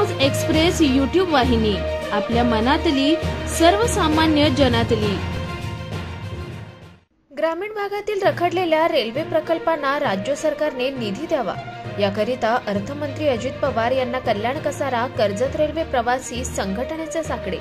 दररोज express YouTube वाहिनी, आपल्या मनातली सर्वसामान्य जनातली। ग्रामीण भागातील रखडलेल्या रेल्वे प्रकल्पांना राज्य सरकारने निधी द्यावा, याकरिता अर्थमंत्री अजित पवार यांना कल्याण कसारा कर्जत रेल्वे प्रवासी संघटनेचे साकडे।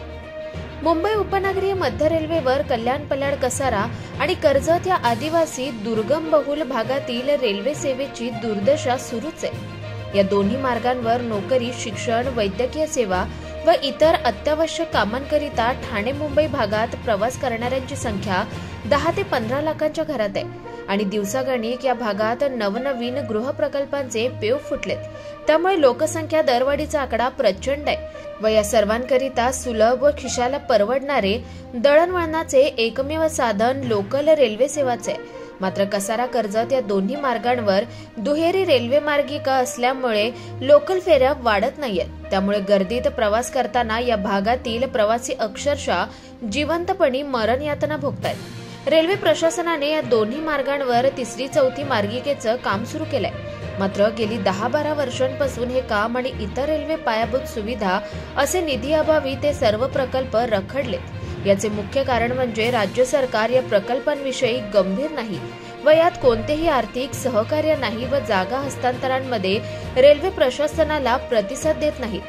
मुंबई उपनगरीय मध्य रेल्वेवर कल्याण पलाड कसारा आणि कर्जत या आदिवासी दुर्गम बहुल भागातील रेल्वे सेवेची दुर्दशा सुरूच आहे। या दोन्ही मार्गांवर नोकरी, शिक्षण, वैद्यकीय सेवा व इतर अत्यावश्यक कामांकरिता ठाणे मुंबई भागात प्रवास करणाऱ्यांची संख्या 10 ते 15 लाखांच्या घरात आहे आणि दिवसागणिक या भागात नवनवीन गृह प्रकल्पांचे पेव फुटलेत। त्यामुळे लोकसंख्या दरवाढीचा आकडा प्रचंड आहे व या सर्वांकरिता सुलभ व खिशाला परवडणारे दळणवळणाचे एकमेव साधन लोकल रेल्वे सेवाच आहे। मात्र कसारा कर्जत या दोन्ही मार्गांवर दुहेरी रेल्वे मार्गिका असल्यामुळे लोकल फेऱ्या वाढत नाहीयेत। त्यामुळे गर्दीत प्रवास करताना या भागातील प्रवासी अक्षरशः जिवंतपणी मरण यातना भोगतायत। रेल्वे प्रशासनाने या दोन्ही मार्गांवर तिसरी चौथी मार्गिकेचं काम सुरू केलंय। मात्र गेली 10-12 वर्षांपासून हे काम आणि इतर रेल्वे पायाभूत सुविधा असे निधी अभावी ते सर्व प्रकल्प रखडलेत। याचे मुख्य कारण म्हणजे राज्य सरकार या प्रकल्पांविषयी गंभीर नाही व यात कोणतेही आर्थिक सहकार्य नाही व जागा हस्तांतरणामध्ये रेल्वे प्रशासनाला प्रतिसाद देत नाही।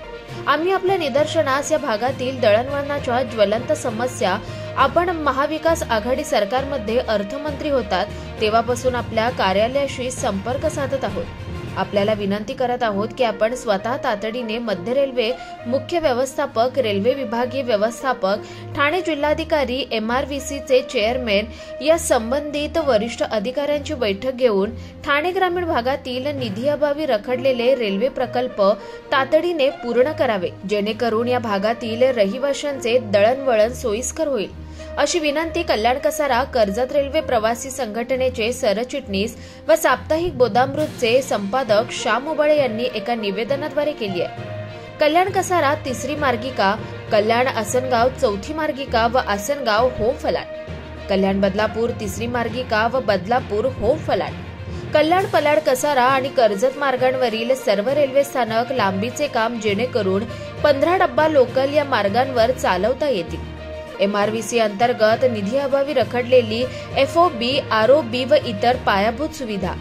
आम्ही आपल्या निदर्शनास या भागातील दळणवळणाच्या ज्वलंत समस्या आपण महाविकास आघाडी सरकारमध्ये अर्थमंत्री होतात तेव्हापासून आपल्या कार्यालयाशी संपर्क साधत आहोत। आपल्याला विनंती करत आहोत की आपण स्वतः तातडीने मध्य रेल्वे मुख्य व्यवस्थापक, रेल्वे विभागीय व्यवस्थापक, ठाणे जिल्हाधिकारी, MRVC चे चेअरमॅन या संबंधित वरिष्ठ अधिकाऱ्यांची बैठक घेऊन ठाणे ग्रामीण भागातील निधी अभावी रखडलेले रेल्वे प्रकल्प तातडीने पूर्ण करावे, जेणेकरून या भागातील रहिवाशांचे दळणवळण सोयीस्कर होईल, अशी विनंती कल्याण कसारा कर्जत रेल्वे प्रवासी संघटनेचे सरचिटणीस व साप्ताहिक बोधामृतचे संपादक श्याम उबाळे यांनी एका निवेदनाद्वारे केली आहे। कल्याण कसारा तिसरी मार्गिका, कल्याण आसनगाव चौथी मार्गिका व आसनगाव होम फलाट, कल्याण बदलापूर तिसरी मार्गिका व बदलापूर होम फलाट, कल्याण पलाड कसारा आणि कर्जत मार्गांवरील सर्व रेल्वे स्थानक लांबीचे काम, जेणेकरून 15 डब्बा लोकल या मार्गांवर चालवता येतील। MRVC अंतर्गत निधी अभावी रखडलेली FOB, ROB व इतर पायाभूत सुविधा,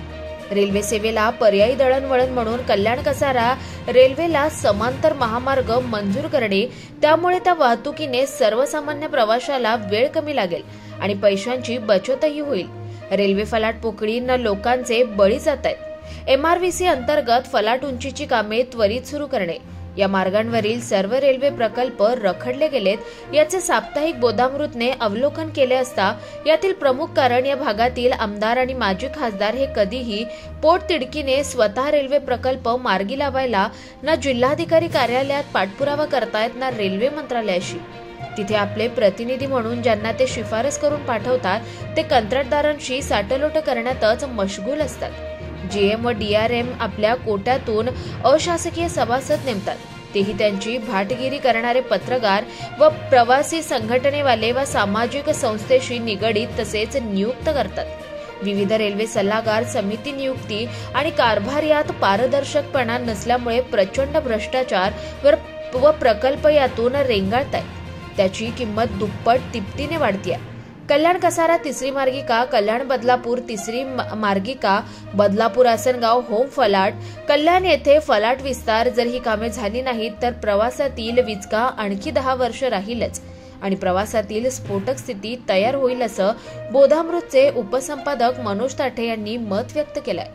रेल्वे सेवेला पर्यायी दळणवळण म्हणून कल्याण कसारा रेल्वेला समांतर महामार्ग मंजूर करणे, त्यामुळे त्या वाहतुकीने सर्वसामान्य प्रवाशाला वेळ कमी लागेल आणि पैशांची बचतही होईल। रेल्वे फलाट पोकळींना लोकांचे बळी जात आहेत। MRVC अंतर्गत फलाट उंचीची कामे त्वरित सुरू करणे, या मार्गांवरील सर्व रेल्वे प्रकल्प रखडले गेलेत, याचे साप्ताहिक बोधामृतने अवलोकन केले असता यातील प्रमुख कारण या भागातील आमदार आणि माजी खासदार हे कधीही पोटतिडकीने स्वतः रेल्वे प्रकल्प मार्गी लावायला ना जिल्हाधिकारी कार्यालयात पाठपुरावा करतायत ना रेल्वे मंत्रालयाशी। तिथे आपले प्रतिनिधी म्हणून ज्यांना ते शिफारस करून पाठवतात ते कंत्राटदारांशी साटलोट करण्यातच मशगूल असतात। GM व DRM आपल्या कोट्यातून अशासकीय सभासद नेमतात, तेही त्यांची भाटगिरी करणारे पत्रकार व प्रवासी संघटनेवाले व सामाजिक संस्थेशी निगडीत तसेच नियुक्त करतात। विविध रेल्वे सल्लागार समिती नियुक्ती आणि कारभार यात पारदर्शकपणा नसल्यामुळे प्रचंड भ्रष्टाचार व प्रकल्प यातून रेंगाळतायत। त्याची किंमत दुप्पट तिपटीने वाढतीये। कल्याण कसारा तिसरी मार्गिका, कल्याण बदलापूर तिसरी मार्गिका, बदलापूर आसनगाव होम फलाट, कल्याण येथे फलाट विस्तार जर ही कामे झाली नाहीत तर प्रवासातील विचका आणखी 10 वर्ष राहीलच आणि प्रवासातील स्फोटक स्थिती तयार होईल, असं बोधामृतचे उपसंपादक मनोज ताठे यांनी मत व्यक्त केलंय।